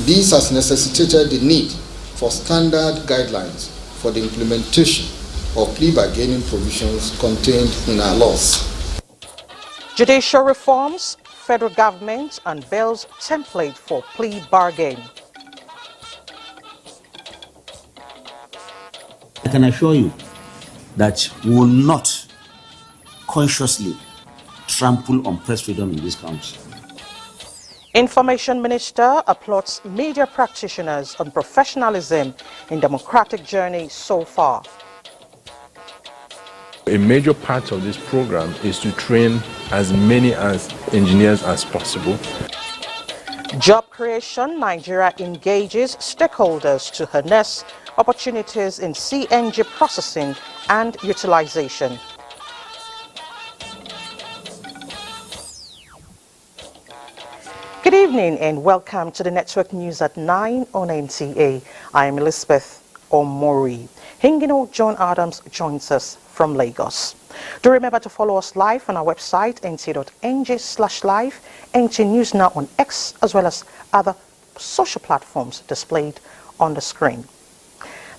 This has necessitated the need for standard guidelines for the implementation of plea bargaining provisions contained in our laws. Judicial reforms, federal government unveils template for plea bargain. I can assure you that we will not consciously trample on press freedom in this country. Information Minister applauds media practitioners on professionalism in democratic journey so far. A major part of this program is to train as many engineers as possible. Job creation, Nigeria engages stakeholders to harness opportunities in CNG processing and utilization. Good evening and welcome to the Network News at 9 on NTA. I am Elizabeth Omori. Hingino John Adams joins us from Lagos. Do remember to follow us live on our website nta.ng/live, NTA News Now on X, as well as other social platforms displayed on the screen.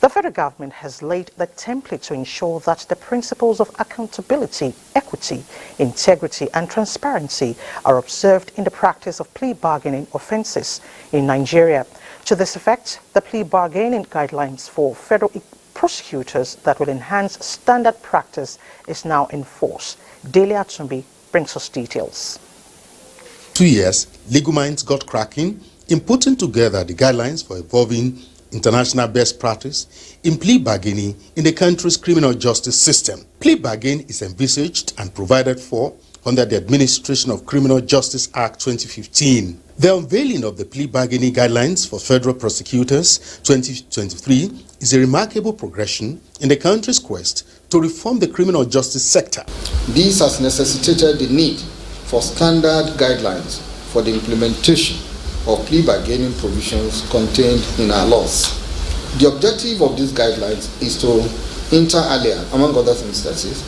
The federal government has laid the template to ensure that the principles of accountability, equity, integrity and transparency are observed in the practice of plea bargaining offences in Nigeria. To this effect, the plea bargaining guidelines for federal prosecutors that will enhance standard practice is now in force. Dele Atumbi brings us details. 2 years, legal minds got cracking in putting together the guidelines for evolving international best practice in plea bargaining in the country's criminal justice system. Plea bargaining is envisaged and provided for under the Administration of Criminal Justice Act 2015. The unveiling of the plea bargaining guidelines for federal prosecutors 2023 is a remarkable progression in the country's quest to reform the criminal justice sector. This has necessitated the need for standard guidelines for the implementation of plea bargaining provisions contained in our laws. The objective of these guidelines is to, inter alia, among other instances,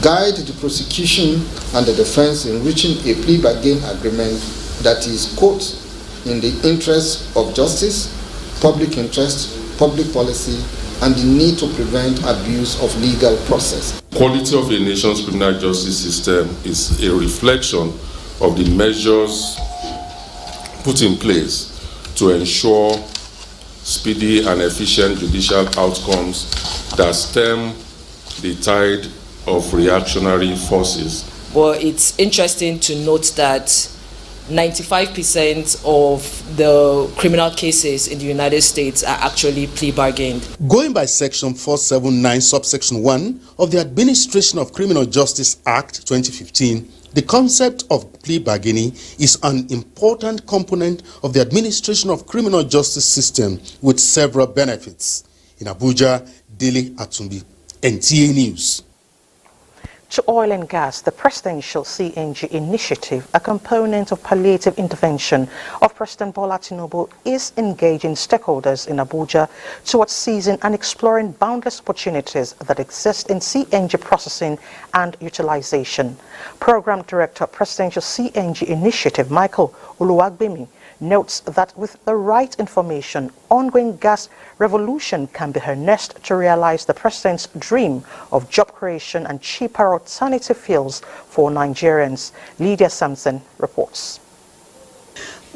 guide the prosecution and the defense in reaching a plea bargain agreement that is, quote, in the interest of justice, public interest, public policy, and the need to prevent abuse of legal process. Quality of a nation's criminal justice system is a reflection of the measures put in place to ensure speedy and efficient judicial outcomes that stem the tide of reactionary forces. Well, it's interesting to note that 95% of the criminal cases in the United States are actually plea bargained. Going by Section 479, subsection 1 of the Administration of Criminal Justice Act 2015, the concept of plea bargaining is an important component of the administration of criminal justice system with several benefits. In Abuja, Dele Atumbi, NTA News. To oil and gas, the presidential CNG Initiative, a component of palliative intervention of President Bola Tinubu, is engaging stakeholders in Abuja towards seizing and exploring boundless opportunities that exist in CNG processing and utilization. Program Director, Presidential CNG Initiative, Michael Uluwagbemi, notes that with the right information, ongoing gas revolution can be harnessed to realize the president's dream of job creation and cheaper alternative fuels for Nigerians. Lydia Sampson reports.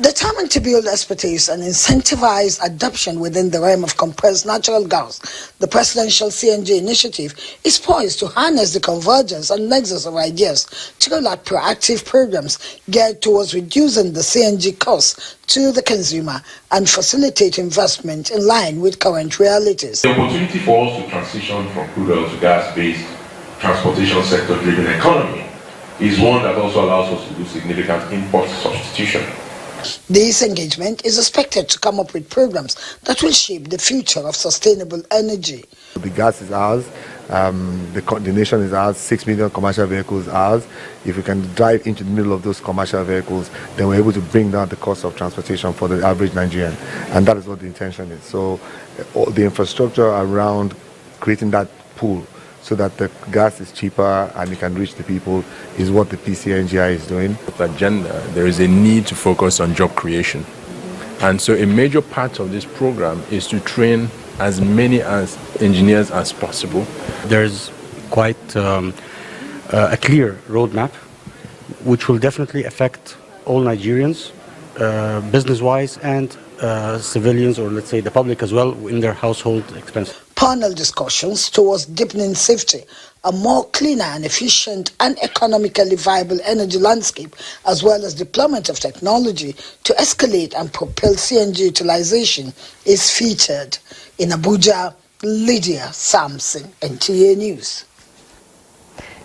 Determined to build expertise and incentivize adoption within the realm of compressed natural gas, the Presidential CNG Initiative is poised to harness the convergence and nexus of ideas to roll out proactive programs geared towards reducing the CNG costs to the consumer and facilitate investment in line with current realities. The opportunity for us to transition from crude oil to gas-based transportation sector-driven economy is one that also allows us to do significant import substitution. This engagement is expected to come up with programs that will shape the future of sustainable energy. The gas is ours, the nation is ours, 6 million commercial vehicles ours. If we can drive into the middle of those commercial vehicles, then we're able to bring down the cost of transportation for the average Nigerian. And that is what the intention is. So the infrastructure around creating that pool so that the gas is cheaper and it can reach the people is what the PCNGI is doing. With the agenda, there is a need to focus on job creation. And so a major part of this program is to train as many as engineers as possible. There's quite a clear roadmap which will definitely affect all Nigerians, business-wise and civilians, or let's say the public as well, in their household expenses. Panel discussions towards deepening safety, a more cleaner and efficient and economically viable energy landscape, as well as deployment of technology to escalate and propel CNG utilization is featured. In Abuja, Lydia Sampson, NTA News.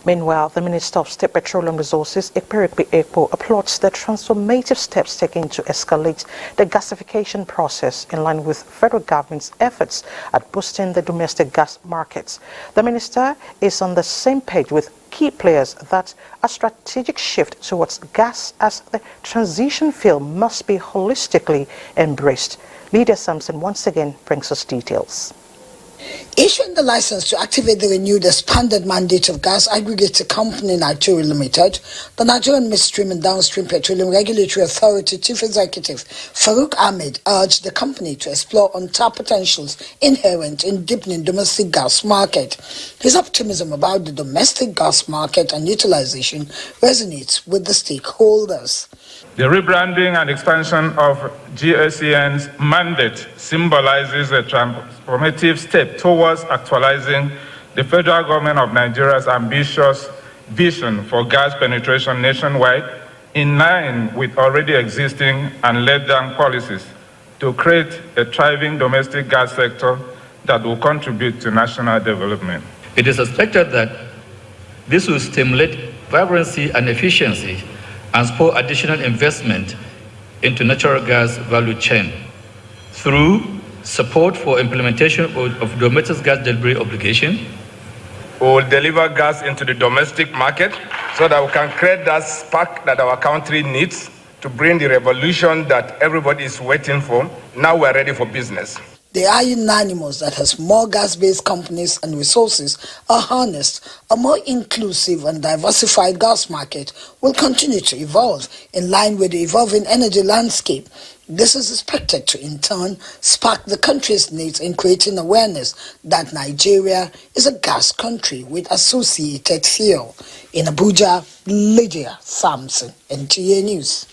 Meanwhile, the Minister of State Petroleum Resources, Ekperikpe Ekpo, applauds the transformative steps taken to escalate the gasification process in line with federal government's efforts at boosting the domestic gas markets. The minister is on the same page with key players that a strategic shift towards gas as the transition field must be holistically embraced. Lydia Sampson once again brings us details. Issuing the license to activate the renewed expanded mandate of Gas Aggregator Company Nigeria Limited, the Nigerian Midstream and Downstream Petroleum Regulatory Authority Chief Executive Farouk Ahmed urged the company to explore untapped potentials inherent in deepening domestic gas market. His optimism about the domestic gas market and utilization resonates with the stakeholders. The rebranding and expansion of GSCN's mandate symbolizes a transformative step towards actualizing the federal government of Nigeria's ambitious vision for gas penetration nationwide, in line with already existing and laid-down policies to create a thriving domestic gas sector that will contribute to national development. It is expected that this will stimulate vibrancy and efficiency and spur additional investment into natural gas value chain through support for implementation of domestic gas delivery obligation. We will deliver gas into the domestic market so that we can create that spark that our country needs to bring the revolution that everybody is waiting for. Now we're ready for business. They are unanimous that as more gas-based companies and resources are harnessed, a more inclusive and diversified gas market will continue to evolve in line with the evolving energy landscape. This is expected to, in turn, spark the country's needs in creating awareness that Nigeria is a gas country with associated fuel. In Abuja, Lydia Sampson, NTA News.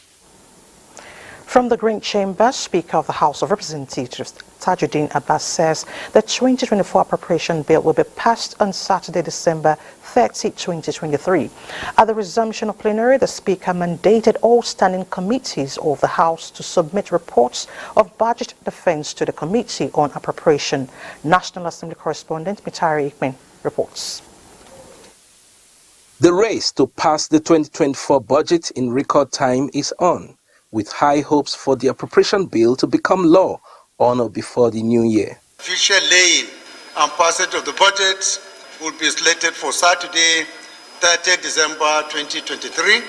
From the Green Chamber, Speaker of the House of Representatives, Tajuddin Abbas, says the 2024 appropriation bill will be passed on Saturday, December 30, 2023. At the resumption of plenary, the Speaker mandated all standing committees of the House to submit reports of budget defense to the Committee on Appropriation. National Assembly correspondent Mitari Ikmen reports. The race to pass the 2024 budget in record time is on, with high hopes for the appropriation bill to become law on or before the new year. Official laying and passage of the budget will be slated for Saturday, 30 December 2023.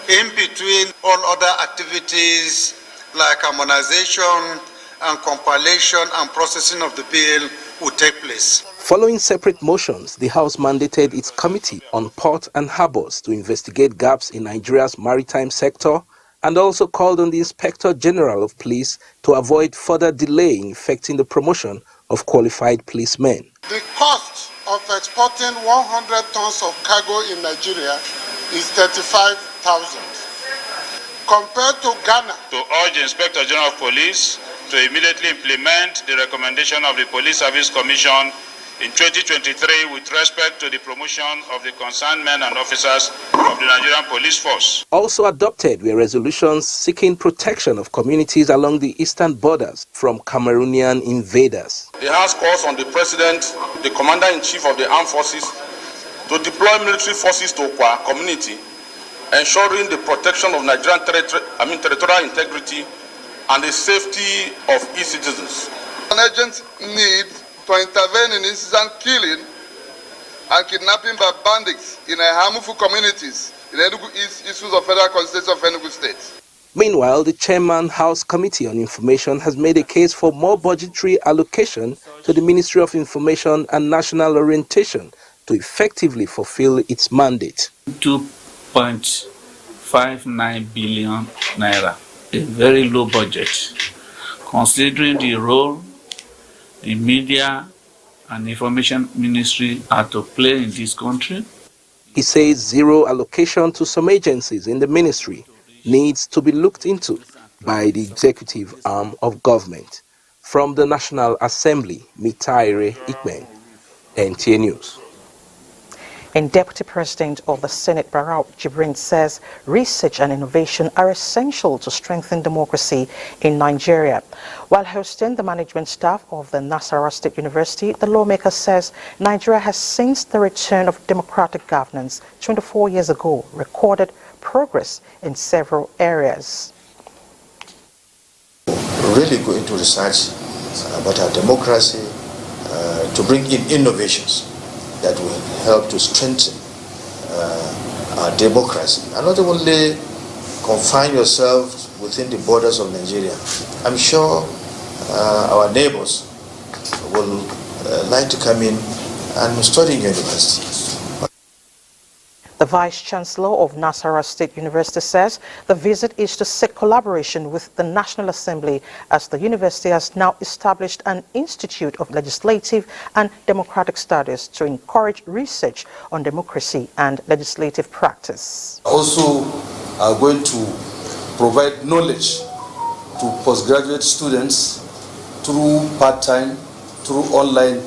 In between, all other activities like harmonization and compilation and processing of the bill will take place. Following separate motions, the House mandated its Committee on Port and Harbors to investigate gaps in Nigeria's maritime sector, and also called on the Inspector General of Police to avoid further delay in effecting the promotion of qualified policemen. The cost of exporting 100 tons of cargo in Nigeria is 35,000. Compared to Ghana. To urge the Inspector General of Police to immediately implement the recommendation of the Police Service Commission in 2023 with respect to the promotion of the concerned men and officers of the Nigerian Police Force. Also adopted were resolutions seeking protection of communities along the eastern borders from Cameroonian invaders. The House calls on the President, the Commander-in-Chief of the Armed Forces, to deploy military forces to Okwa community, ensuring the protection of Nigerian territorial integrity and the safety of its citizens. An urgent need to intervene in incident killing and kidnapping by bandits in harmful communities in Enugu issues of Federal Constitution of Enugu State. Meanwhile, the Chairman House Committee on Information has made a case for more budgetary allocation to the Ministry of Information and National Orientation to effectively fulfill its mandate. 2.59 billion naira, a very low budget. considering the role the media and information ministry are to play in this country. He says zero allocation to some agencies in the ministry needs to be looked into by the executive arm of government. From the National Assembly, Mitaire Ikmen, NTA News. And Deputy President of the Senate, Barau Jibrin, says research and innovation are essential to strengthen democracy in Nigeria. While hosting the management staff of the Nasarawa State University, the lawmaker says Nigeria has, since the return of democratic governance 24 years ago, recorded progress in several areas. Really go into research about our democracy to bring in innovations that will help to strengthen our democracy, and not only confine yourself within the borders of Nigeria. I'm sure our neighbors will like to come in and study in universities. The Vice-Chancellor of Nasarawa State University says the visit is to seek collaboration with the National Assembly, as the university has now established an Institute of Legislative and Democratic Studies to encourage research on democracy and legislative practice. Also are going to provide knowledge to postgraduate students through part-time, through online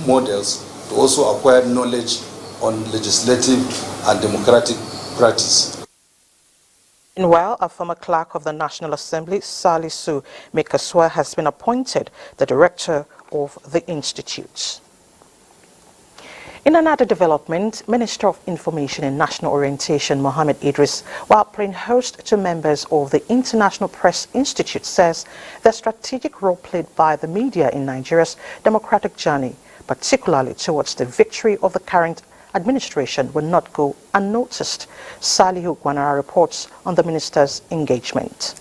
models, to also acquire knowledge on legislative and democratic practice. Meanwhile, a former clerk of the National Assembly, Salisu Mekaswa, has been appointed the director of the institute. In another development, Minister of Information and National Orientation Mohammed Idris, while playing host to members of the International Press Institute, says the strategic role played by the media in Nigeria's democratic journey, particularly towards the victory of the current administration, will not go unnoticed. Salihu Gwanara reports on the minister's engagement.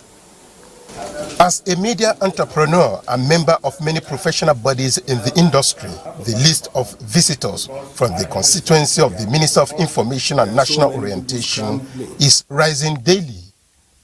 As a media entrepreneur and member of many professional bodies in the industry, the list of visitors from the constituency of the Minister of Information and National Orientation is rising daily.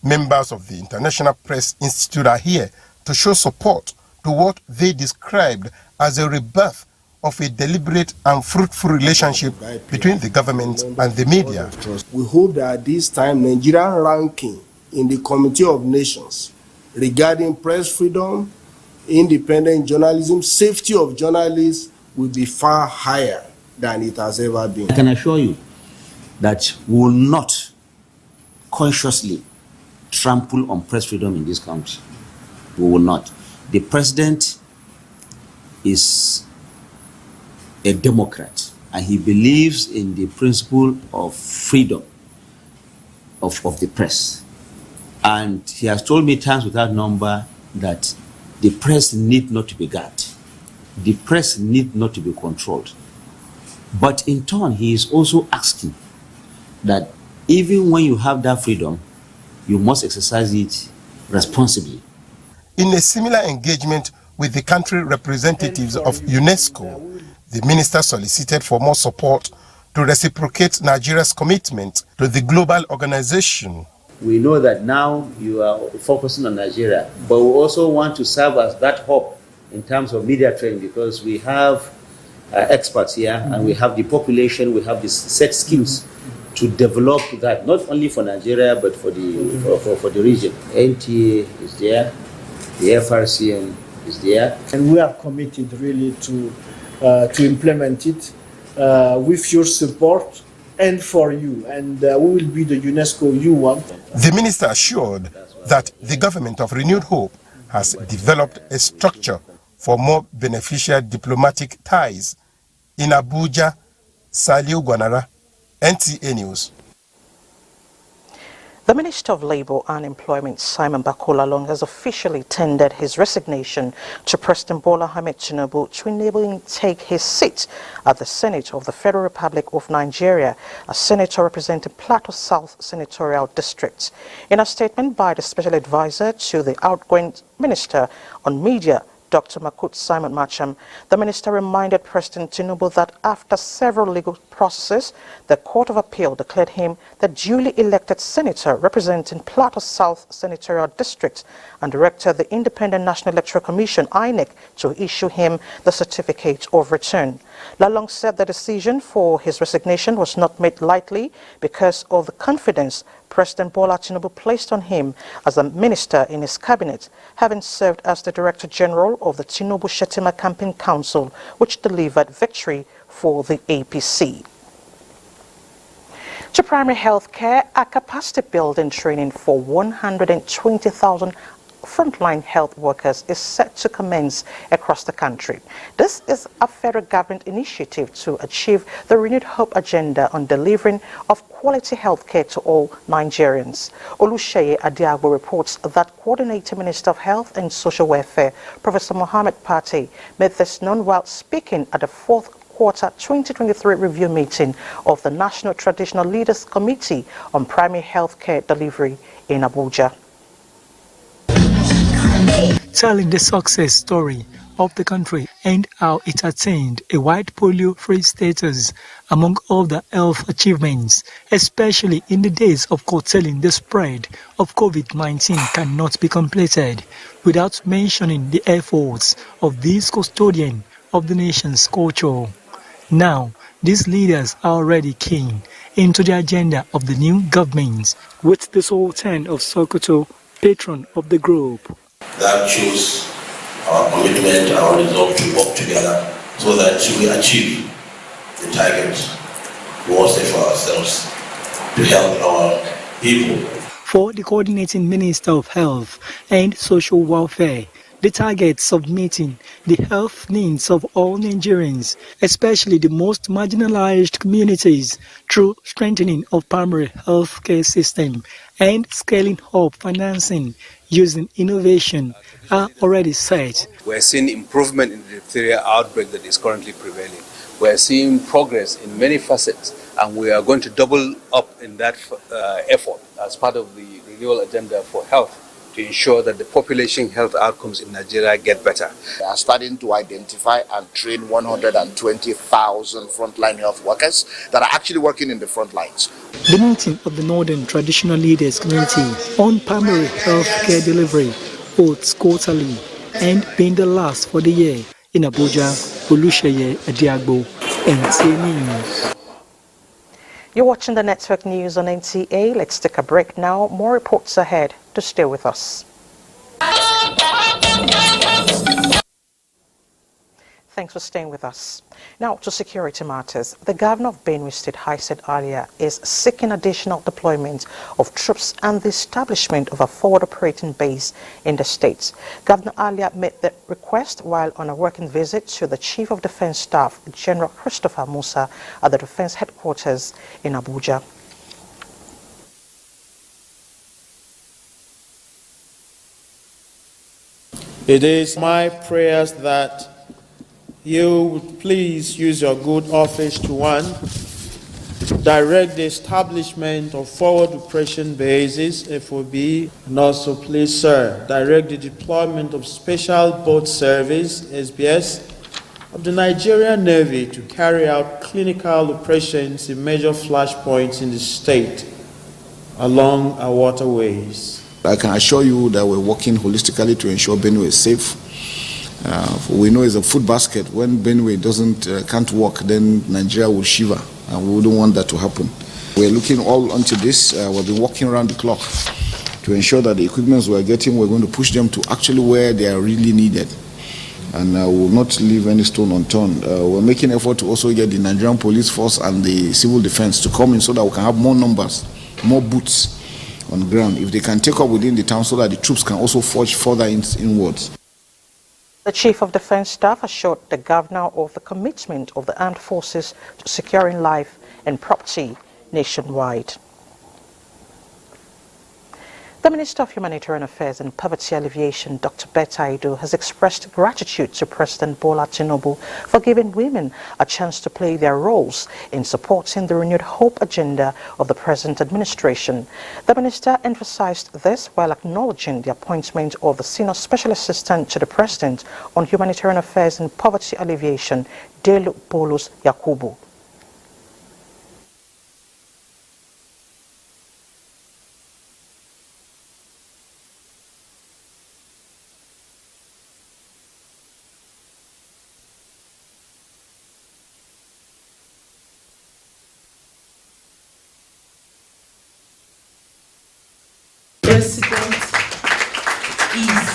Members of the International Press Institute are here to show support to what they described as a rebirth of a deliberate and fruitful relationship between the government and the media. We hope that this time Nigerian ranking in the Committee of Nations regarding press freedom, independent journalism, safety of journalists will be far higher than it has ever been. I can assure you that we will not consciously trample on press freedom in this country. We will not. The president is a Democrat, and he believes in the principle of freedom of the press. And he has told me times without number that the press need not to be guarded. The press need not to be controlled. But in turn, he is also asking that even when you have that freedom, you must exercise it responsibly. In a similar engagement with the country representatives of UNESCO, the minister solicited for more support to reciprocate Nigeria's commitment to the global organization. We know that now you are focusing on Nigeria, but we also want to serve as that hub in terms of media training, because we have experts here and we have the population, we have the set skills to develop that, not only for Nigeria, but for the region. NTA is there, the FRCN is there. And we are committed really to implement it with your support and for you, and we will be the UNESCO you want. The minister assured that the government of renewed hope has developed a structure for more beneficial diplomatic ties. In Abuja, Saliu Gwanara, NTA News. The Minister of Labour and Employment, Simon Bakola Long, has officially tendered his resignation to President Bola Ahmed Tinubu to enable him take his seat at the Senate of the Federal Republic of Nigeria, a senator representing Plateau South Senatorial District. In a statement by the Special Advisor to the outgoing Minister on Media, Dr. Makut Simon Macham, the minister reminded President Tinubu that after several legal processes, the Court of Appeal declared him the duly elected senator representing Plateau South Senatorial District and directed the Independent National Electoral Commission, INEC, to issue him the certificate of return. Lalong said the decision for his resignation was not made lightly because of the confidence President Bola Tinubu placed on him as a minister in his cabinet, having served as the Director General of the Tinubu Shetima Campaign Council, which delivered victory for the APC. To primary health care, a capacity building training for 120,000 frontline health workers is set to commence across the country. This is a federal government initiative to achieve the renewed hope agenda on delivering of quality health care to all Nigerians. Oluseye Adiagbo reports that Coordinating Minister of Health and Social Welfare, Professor Mohammed Pate, made this known while speaking at the fourth quarter 2023 review meeting of the National Traditional Leaders Committee on Primary Health Care Delivery in Abuja. Telling the success story of the country and how it attained a wide polio-free status among other health achievements, especially in the days of curtailing the spread of COVID-19, cannot be completed without mentioning the efforts of these custodians of the nation's culture. Now, these leaders are already keen into the agenda of the new government, with the Sultan of Sokoto, patron of the group. That shows our commitment, our resolve to work together so that we achieve the target we want to set for ourselves to help our people. For the Coordinating Minister of Health and Social Welfare, the targets of meeting the health needs of all Nigerians, especially the most marginalized communities, through strengthening of primary health care system and scaling up financing using innovation, are already set. We're seeing improvement in the diphtheria outbreak that is currently prevailing. We're seeing progress in many facets, and we are going to double up in that effort as part of the renewal agenda for health to ensure that the population health outcomes in Nigeria get better. We are starting to identify and train 120,000 frontline health workers that are actually working in the front lines. The meeting of the Northern Traditional Leaders Committee on Primary Health Care Delivery holds quarterly and being the last for the year in Abuja. Oluseye Adiagbo, NTA News. You're watching the network news on NTA. Let's take a break now. More reports ahead. To stay with us. Thanks for staying with us. Now to security matters. The governor of Benue State, I said earlier, is seeking additional deployment of troops and the establishment of a forward operating base in the state. Governor Alia made the request while on a working visit to the Chief of Defense Staff, General Christopher Musa, at the Defense Headquarters in Abuja. It is my prayers that you would please use your good office to, one, direct the establishment of forward operation bases, FOB, and also please, sir, direct the deployment of special boat service, SBS, of the Nigerian Navy to carry out clinical operations in major flashpoints in the state along our waterways. I can assure you that we're working holistically to ensure Benue is safe. We know it's a food basket. When Benue can't work, then Nigeria will shiver, and we wouldn't want that to happen. We're looking all onto this. We've been working around the clock to ensure that the equipments we're getting, we're going to push them to actually where they are really needed. And we will not leave any stone unturned. We're making effort to also get the Nigerian police force and the civil defense to come in so that we can have more numbers, more boots on ground, if they can take up within the town so that the troops can also forge further inwards. The Chief of Defense Staff assured the governor of the commitment of the armed forces to securing life and property nationwide. The Minister of Humanitarian Affairs and Poverty Alleviation, Dr. Bet IDU, has expressed gratitude to President Bola Tinubu for giving women a chance to play their roles in supporting the renewed hope agenda of the present administration. The minister emphasized this while acknowledging the appointment of the Senior Special Assistant to the President on Humanitarian Affairs and Poverty Alleviation, Delu Bolus Yakubu. President is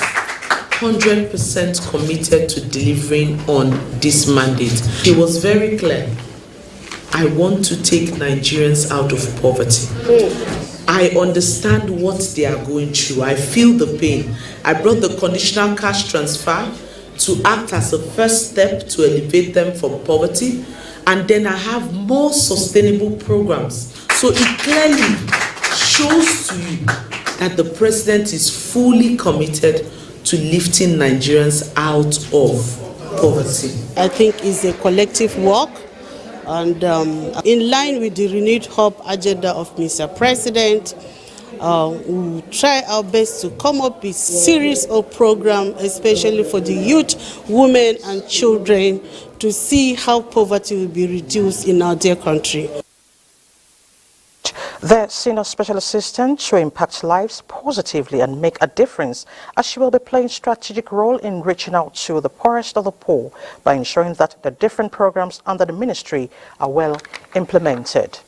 100% committed to delivering on this mandate. He was very clear. I want to take Nigerians out of poverty. I understand what they are going through. I feel the pain. I brought the conditional cash transfer to act as a first step to elevate them from poverty. And then I have more sustainable programs. So it clearly shows to you that the president is fully committed to lifting Nigerians out of poverty. I think it's a collective work, and in line with the renewed hope agenda of Mr. President, we try our best to come up with a series of programs, especially for the youth, women and children, to see how poverty will be reduced in our dear country. The Senior Special Assistant should impact lives positively and make a difference, as she will be playing a strategic role in reaching out to the poorest of the poor by ensuring that the different programs under the ministry are well implemented.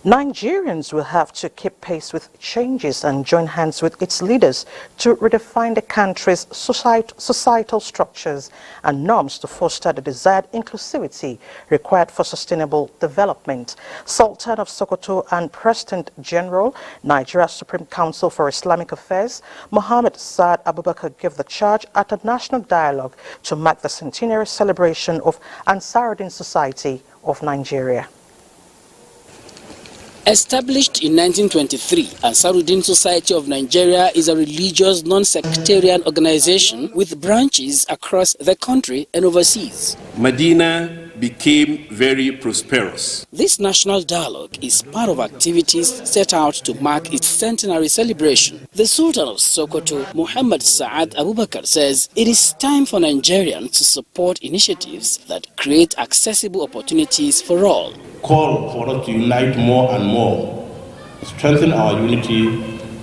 Nigerians will have to keep pace with changes and join hands with its leaders to redefine the country's societal structures and norms to foster the desired inclusivity required for sustainable development. Sultan of Sokoto and President General, Nigeria's Supreme Council for Islamic Affairs, Mohammed Saad Abubakar, gave the charge at a national dialogue to mark the centenary celebration of Ansaruddin Society of Nigeria. Established in 1923, Ansaruddin Society of Nigeria is a religious non-sectarian organization with branches across the country and overseas. Medina became very prosperous. This national dialogue is part of activities set out to mark its centenary celebration. The Sultan of Sokoto, Muhammad Saad Abubakar, says it is time for Nigerians to support initiatives that create accessible opportunities for all. Call for us to unite more and more, strengthen our unity,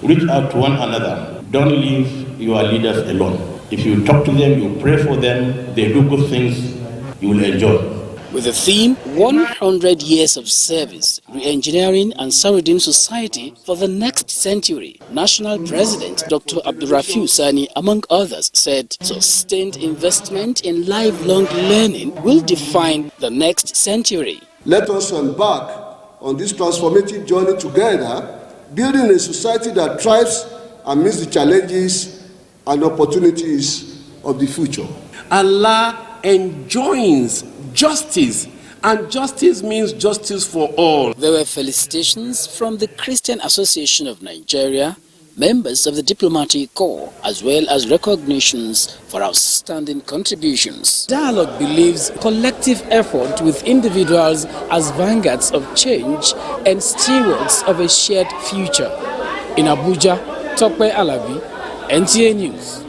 reach out to one another. Don't leave your leaders alone. If you talk to them, you pray for them, they do good things, you will enjoy. With the theme, 100 Years of Service, Re-engineering Ansaruddin Society for the Next Century, National President Dr. Abdurrafiu Sani, among others, said sustained investment in lifelong learning will define the next century. Let us embark on this transformative journey together, building a society that thrives and meets the challenges and opportunities of the future. Allah enjoins justice, and justice means justice for all. There were felicitations from the Christian Association of Nigeria, members of the diplomatic corps, as well as recognitions for outstanding contributions. Dialogue believes collective effort with individuals as vanguards of change and stewards of a shared future. In Abuja, Tokwe Alabi, NTA News.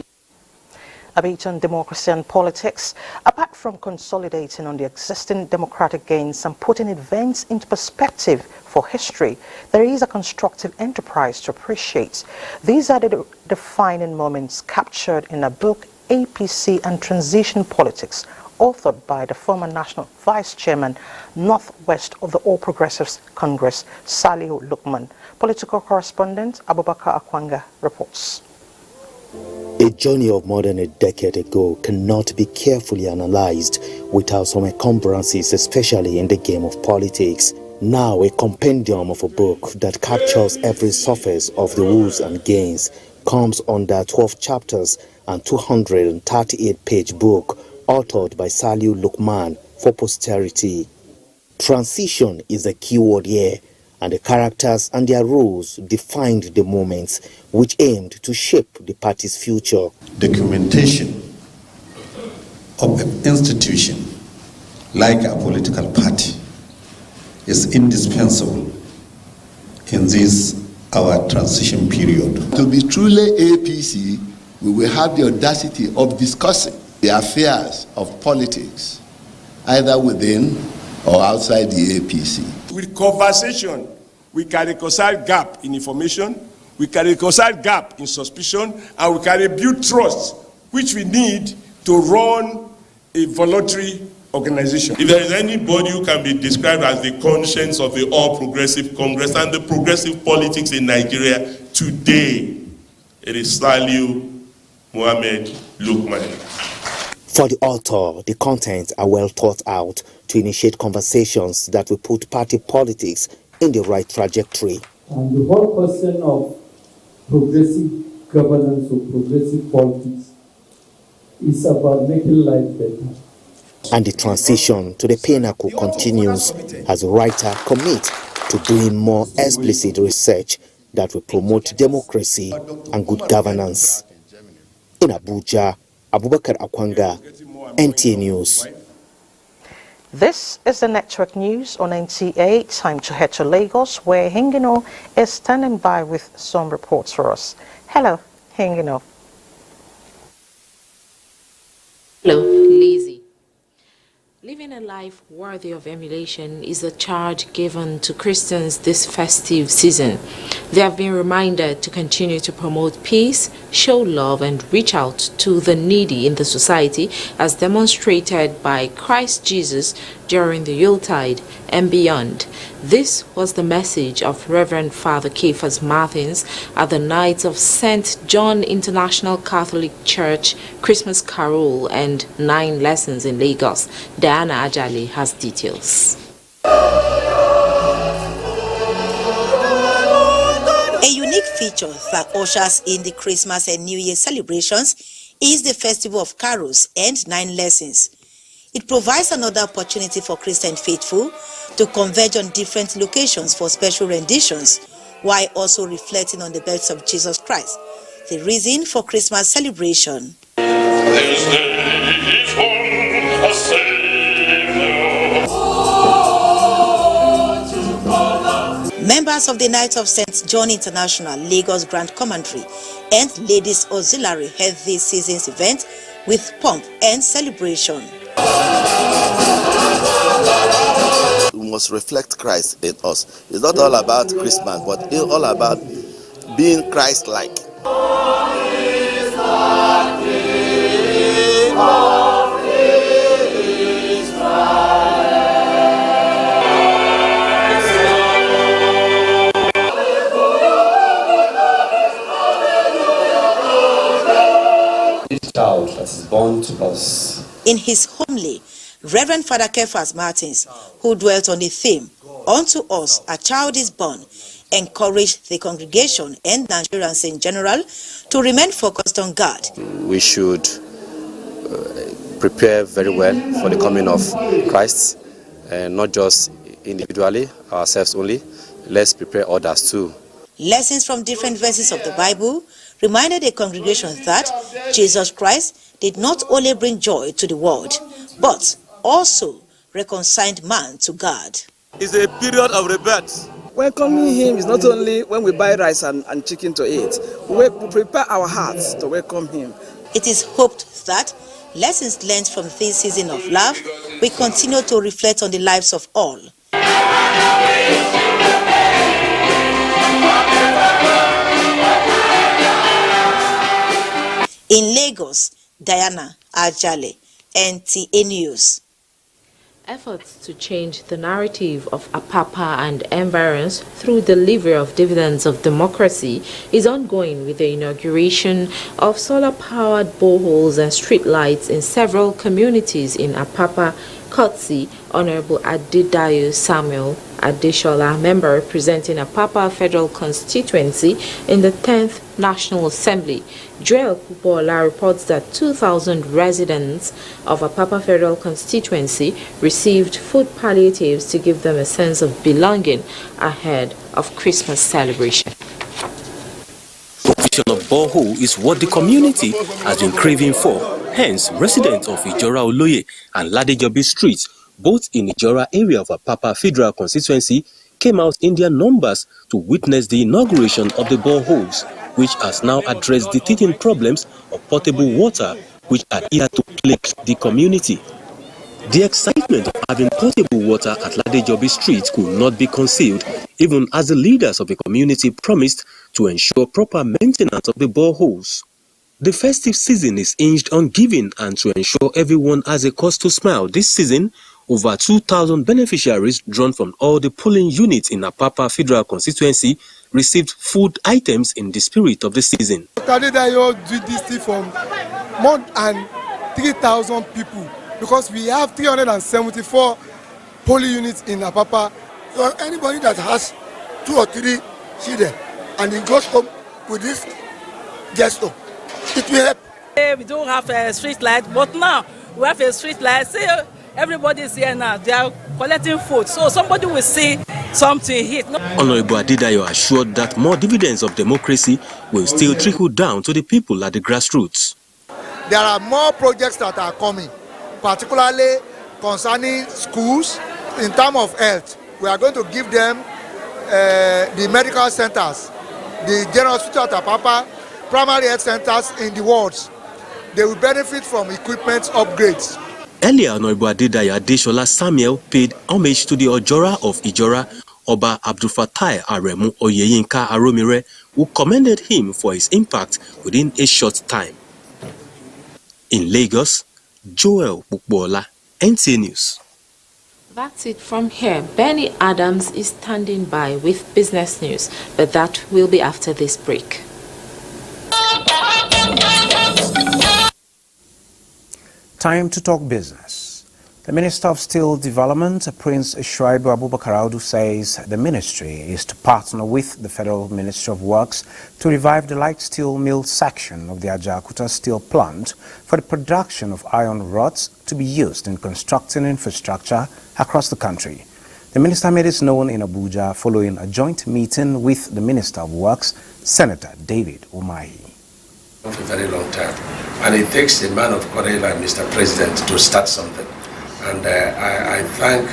A bit on democracy and politics. Apart from consolidating on the existing democratic gains and putting events into perspective for history, there is a constructive enterprise to appreciate. These are the defining moments captured in a book, APC and Transition Politics, authored by the former National Vice Chairman, Northwest of the All Progressives Congress, Salihu Lukman. Political correspondent Abubakar Akwanga reports. A journey of more than a decade ago cannot be carefully analyzed without some encumbrances, especially in the game of politics. Now, a compendium of a book that captures every surface of the woes and gains comes under 12 chapters and 238-page book authored by Salihu Lukman for posterity. Transition is a keyword here, and the characters and their roles defined the moments which aimed to shape the party's future. Documentation of an institution like a political party is indispensable in this our transition period. To be truly APC, we will have the audacity of discussing the affairs of politics, either within or outside the APC. With conversation, we can reconcile gap in information, we can reconcile gap in suspicion, and we can rebuild trust, which we need to run a voluntary organization. If there is anybody who can be described as the conscience of the All Progressive Congress and the progressive politics in Nigeria today, it is Saliu Mohammed Lukman. For the author, the contents are well thought out to initiate conversations that will put party politics in the right trajectory. And the whole question of progressive governance or progressive politics is about making life better. And the transition to the pinnacle continues as the writer commits to doing more explicit research that will promote democracy and good governance. In Abuja, Abubakar Akwanga, NTA News. This is the network news on NTA. Time to head to Lagos, where Hingino is standing by with some reports for us. Hello, Hingino. Hello, Lazy. Living a life worthy of emulation is a charge given to Christians this festive season. They have been reminded to continue to promote peace, show love, and reach out to the needy in the society as demonstrated by Christ Jesus during the Yuletide and beyond. This was the message of Reverend Father Cephas Martins at the Knights of St. John International Catholic Church Christmas Carol and 9 Lessons in Lagos. Diana Ajali has details. A unique feature that ushers in the Christmas and New Year celebrations is the Festival of Carols and 9 Lessons. It provides another opportunity for Christian faithful to converge on different locations for special renditions, while also reflecting on the birth of Jesus Christ, the reason for Christmas celebration. Members of the Knights of St. John International Lagos Grand Commentary and Ladies Auxiliary held this season's event with pomp and celebration. We must reflect Christ in us. It's not all about Christmas, but it's all about being Christ-like. This child that is born to us. In his homily, Reverend Father Cephas Martins, who dwelt on the theme, "Unto us a child is born," encouraged the congregation and Nigerians in general to remain focused on God. We should prepare very well for the coming of Christ, and not just individually, ourselves only. Let's prepare others too. Lessons from different verses of the Bible reminded the congregation that Jesus Christ did not only bring joy to the world, but also reconciled man to God. It's a period of rebirth. Welcoming him is not only when we buy rice and chicken to eat. We prepare our hearts to welcome him. It is hoped that lessons learned from this season of love will continue to reflect on the lives of all. In Lagos, Diana Ajale, NTA News. Efforts to change the narrative of Apapa and environs through delivery of dividends of democracy is ongoing with the inauguration of solar-powered boreholes and streetlights in several communities in Apapa, Kotsi, Honorable Adedayo Samuel Adeshola, member representing Apapa Federal Constituency in the 10th National Assembly. Joel Pupola reports that 2,000 residents of Apapa Federal Constituency received food palliatives to give them a sense of belonging ahead of Christmas celebration. Provision of borehole is what the community has been craving for. Hence, residents of Ijora Oloye and Ladejobi streets, both in Ijora area of Apapa Federal Constituency, came out in their numbers to witness the inauguration of the boreholes, which has now addressed the teething problems of potable water, which are here to plague the community. The excitement of having potable water at Ladejobi Street could not be concealed, even as the leaders of the community promised to ensure proper maintenance of the boreholes. The festive season is hinged on giving, and to ensure everyone has a cause to smile this season, over 2,000 beneficiaries drawn from all the polling units in Apapa Federal Constituency received food items in the spirit of the season. Did this thing for more than 3,000 people, because we have 374 polling units in Apapa. So anybody that has 2 or 3 children and he goes home with this gesture, it will help. We don't have a street light, but now we have a street light. See, everybody is here now. They are collecting food, so somebody will see something hit. Honorable Adedayo assured that more dividends of democracy will still trickle down to the people at the grassroots. There are more projects that are coming, particularly concerning schools. In terms of health, we are going to give them the medical centers, the general hospital at Apapa, primary health centers in the wards. They will benefit from equipment upgrades. Earlier, Honorable Adedayo Adeshola Samuel paid homage to the Ojora of Ijora, Oba Abdulfatai Aremu Oyeyinka Aromire, who commended him for his impact within a short time. In Lagos, Joel Pupola, NTA News. That's it from here. Benny Adams is standing by with business news, but that will be after this break. Time to talk business. The Minister of Steel Development, Prince Shuaibu Abubakar Audu, says the ministry is to partner with the Federal Ministry of Works to revive the light steel mill section of the Ajaokuta steel plant for the production of iron rods to be used in constructing infrastructure across the country. The minister made this known in Abuja following a joint meeting with the Minister of Works, Senator David Umahi. For a very long time, and it takes a man of courage like Mr. President to start something. And I thank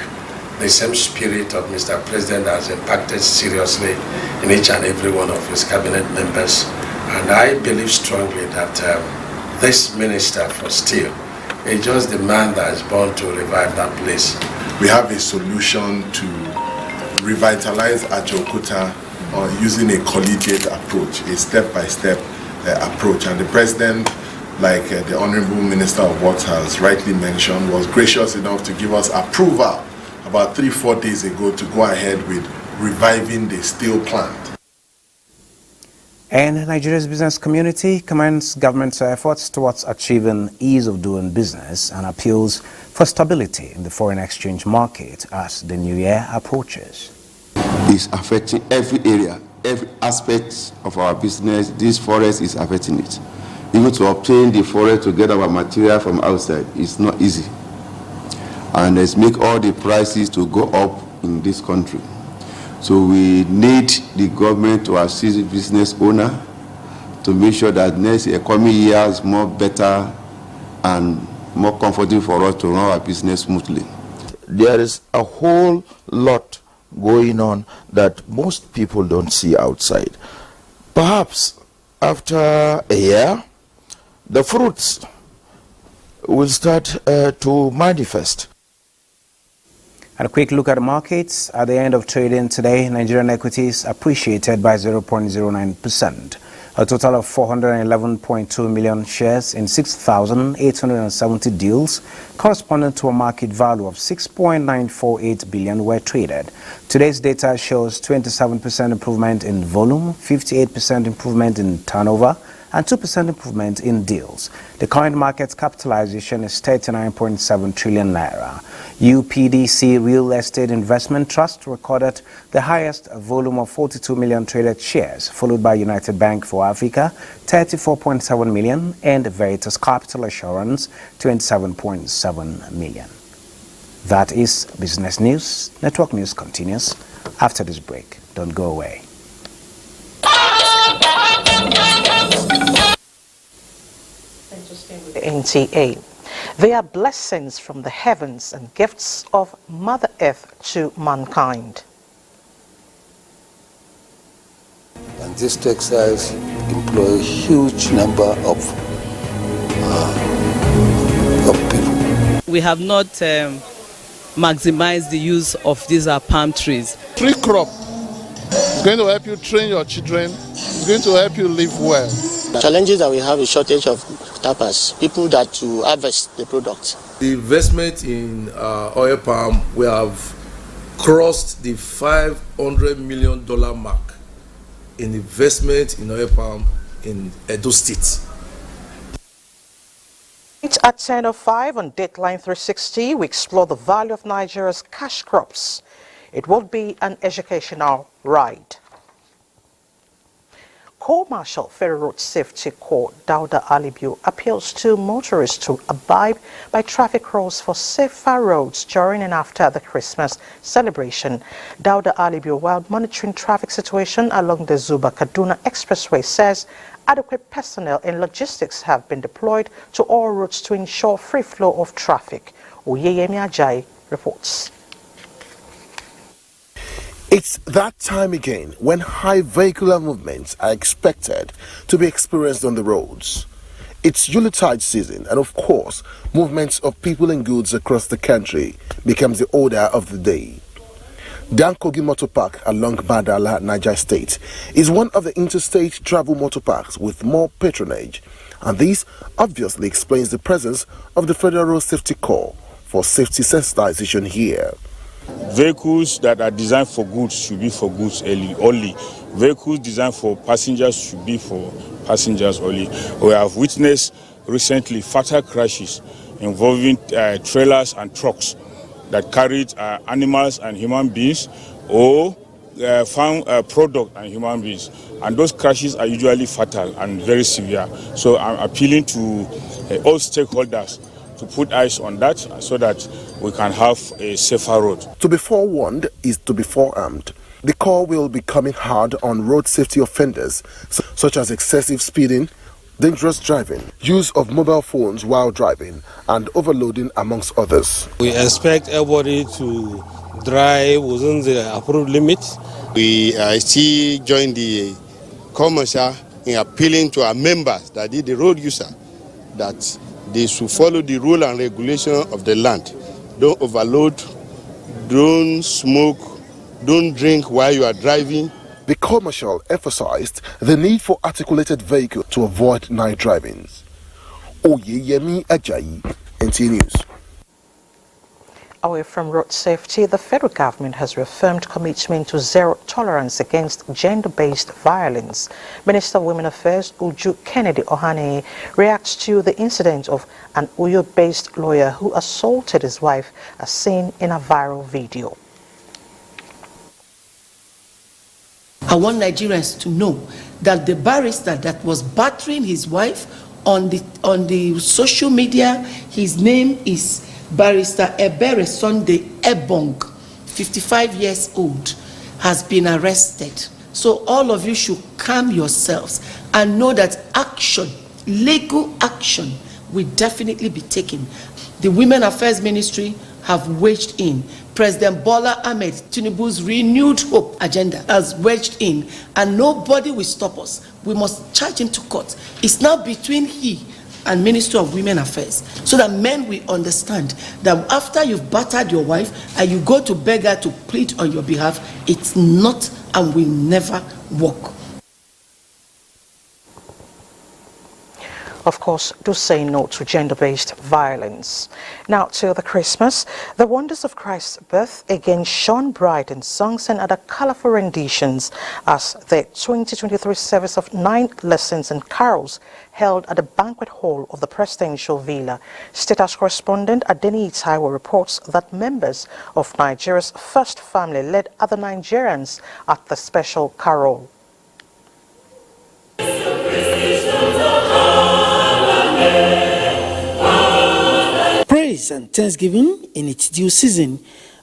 the same spirit of Mr. President has impacted seriously in each and every one of his cabinet members. And I believe strongly that this Minister for Steel is just the man that is born to revive that place. We have a solution to revitalize Ajaokuta using a collegiate approach, a step-by-step approach. And the President, like the Honorable Minister of Works has rightly mentioned, was gracious enough to give us approval about 3-4 days ago to go ahead with reviving the steel plant. And Nigeria's business community commends government's efforts towards achieving ease of doing business and appeals for stability in the foreign exchange market as the new year approaches. It's affecting every area, every aspect of our business. This forest is affecting it. Even to obtain the forest to get our material from outside is not easy. And let's make all the prices to go up in this country. So we need the government to assist the business owner to make sure that next economic year is more better and more comfortable for us to run our business smoothly. There is a whole lot going on that most people don't see outside. Perhaps after a year, the fruits will start to manifest. And a quick look at the markets. At the end of trading today, Nigerian equities appreciated by 0.09%. A total of 411.2 million shares in 6,870 deals, corresponding to a market value of 6.948 billion, were traded. Today's data shows 27% improvement in volume, 58% improvement in turnover, and 2% improvement in deals. The current market capitalization is 39.7 trillion naira. UPDC Real Estate Investment Trust recorded the highest volume of 42 million traded shares, followed by United Bank for Africa, 34.7 million, and Veritas Capital Assurance, 27.7 million. That is Business News. Network News continues after this break. Don't go away. The NTA. They are blessings from the heavens and gifts of Mother Earth to mankind. And these textiles employ a huge number of people. We have not maximized the use of these palm trees. Tree crop is going to help you train your children. It's going to help you live well. The challenges that we have is shortage of tappers, people that to harvest the product. The investment in oil palm, we have crossed the $500 million mark in investment in oil palm in Edo State. It's at 10:05 on Dateline 360. We explore the value of Nigeria's cash crops. It will be an educational ride. Co-Marshal Federal Road Safety Corps Dauda Alibiu appeals to motorists to abide by traffic rules for safer roads during and after the Christmas celebration. Dauda Alibiu, while monitoring traffic situation along the Zuba-Kaduna Expressway, says adequate personnel and logistics have been deployed to all routes to ensure free flow of traffic. Oyeyemi Ajayi reports. It's that time again when high vehicular movements are expected to be experienced on the roads. It's Yuletide season, and of course, movements of people and goods across the country becomes the order of the day. Dankogi Motor Park along Badala, Niger State, is one of the interstate travel motor parks with more patronage, and this obviously explains the presence of the Federal Road Safety Corps for safety sensitization here. Vehicles that are designed for goods should be for goods only. Vehicles designed for passengers should be for passengers only. We have witnessed recently fatal crashes involving trailers and trucks that carried animals and human beings or found product and human beings. And those crashes are usually fatal and very severe. So I'm appealing to all stakeholders to put eyes on that so that we can have a safer road. To be forewarned is to be forearmed. The Corps will be coming hard on road safety offenders such as excessive speeding, dangerous driving, use of mobile phones while driving, and overloading, amongst others. We expect everybody to drive within the approved limits. We still join the commercial in appealing to our members, that is the road user, that they should follow the rule and regulation of the land. Don't overload, don't smoke, don't drink while you are driving. The commercial emphasized the need for articulated vehicles to avoid night drivings. Oyeyemi Ajayi, NTA News. Away from road safety, the federal government has reaffirmed commitment to zero tolerance against gender-based violence. Minister of Women Affairs Uju Kennedy Ohane reacts to the incident of an Uyo-based lawyer who assaulted his wife, as seen in a viral video. I want Nigerians to know that the barrister that was battering his wife on the social media, his name is Barrister Ebere Sunday Ebong, 55 years old, has been arrested. So all of you should calm yourselves and know that action, legal action, will definitely be taken. The Women Affairs Ministry have wedged in. President Bola Ahmed Tinubu's renewed hope agenda has wedged in, and nobody will stop us. We must charge him to court. It's now between he and Ministry of Women Affairs, so that men will understand that after you've battered your wife and you go to beg her to plead on your behalf, it's not and will never work. of course, do say no to gender-based violence. Now, till the Christmas, the wonders of Christ's birth again shone bright in songs and other colorful renditions as the 2023 service of 9 lessons and carols held at the banquet hall of the presidential villa. State House correspondent Adeni Taiwo reports that members of Nigeria's first family led other Nigerians at the special carol. Praise and thanksgiving in its due season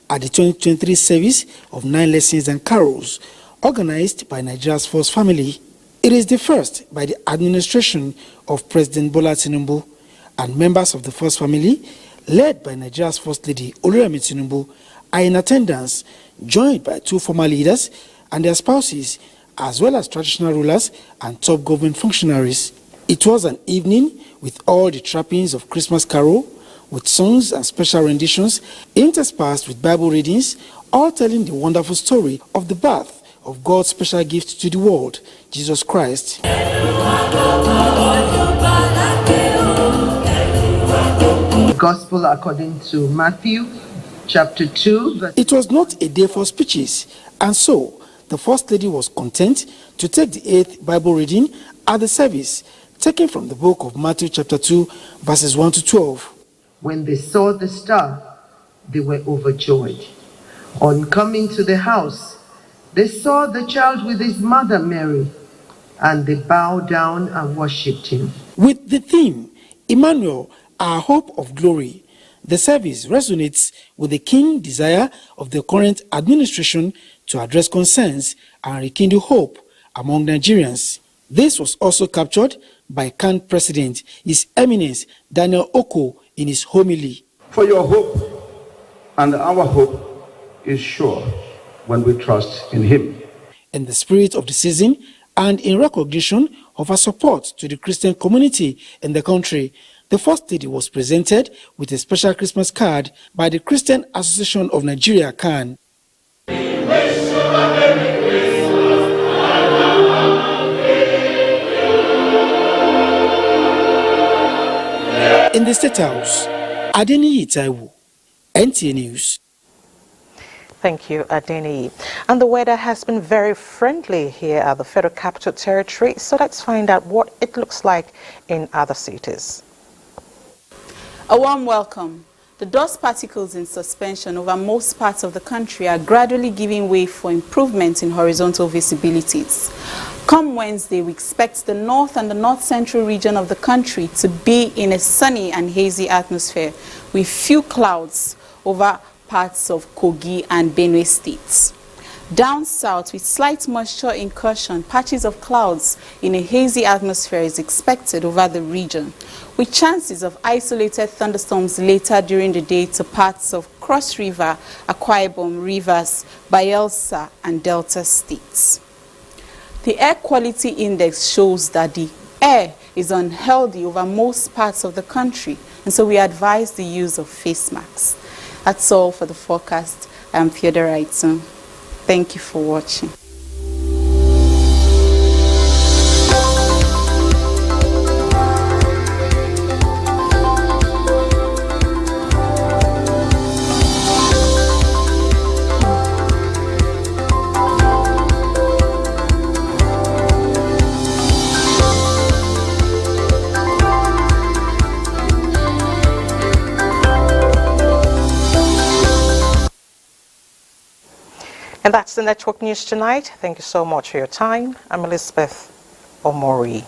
at the 2023 service of 9 lessons and carols organized by Nigeria's first family. It is the first by the administration of President Bola Tinubu, and members of the first family, led by Nigeria's First Lady Oluremi Tinubu, are in attendance, joined by 2 former leaders and their spouses, as well as traditional rulers and top government functionaries. It was an evening with all the trappings of Christmas carol, with songs and special renditions interspersed with Bible readings, all telling the wonderful story of the birth of God's special gift to the world, Jesus Christ. Gospel according to Matthew chapter 2. It was not a day for speeches, and so the First Lady was content to take the 8th Bible reading at the service, taken from the book of Matthew chapter 2, verses 1 to 12. When they saw the star, they were overjoyed. On coming to the house, they saw the child with his mother Mary, and they bowed down and worshipped him. With the theme, Emmanuel, our hope of glory, the service resonates with the keen desire of the current administration to address concerns and rekindle hope among Nigerians. This was also captured by CAN President, His Eminence Daniel Oko, in his homily. For your hope and our hope is sure when we trust in him. In the spirit of the season and in recognition of her support to the Christian community in the country, the First Lady was presented with a special Christmas card by the Christian Association of Nigeria, CAN. In the State House, Adeni Taiwo, NTA News. Thank you, Adeni. And the weather has been very friendly here at the Federal Capital Territory, so let's find out what it looks like in other cities. A warm welcome. The dust particles in suspension over most parts of the country are gradually giving way for improvement in horizontal visibilities. Come Wednesday, we expect the north and the north-central region of the country to be in a sunny and hazy atmosphere with few clouds over parts of Kogi and Benue states. Down south, with slight moisture incursion, patches of clouds in a hazy atmosphere is expected over the region, with chances of isolated thunderstorms later during the day to parts of Cross River, Akwa Ibom, Rivers, Bayelsa, and Delta states. The air quality index shows that the air is unhealthy over most parts of the country, and so we advise the use of face masks. That's all for the forecast. I'm Theodore Wrightson. Thank you for watching. And that's the Network News tonight. Thank you so much for your time. I'm Elizabeth Omori.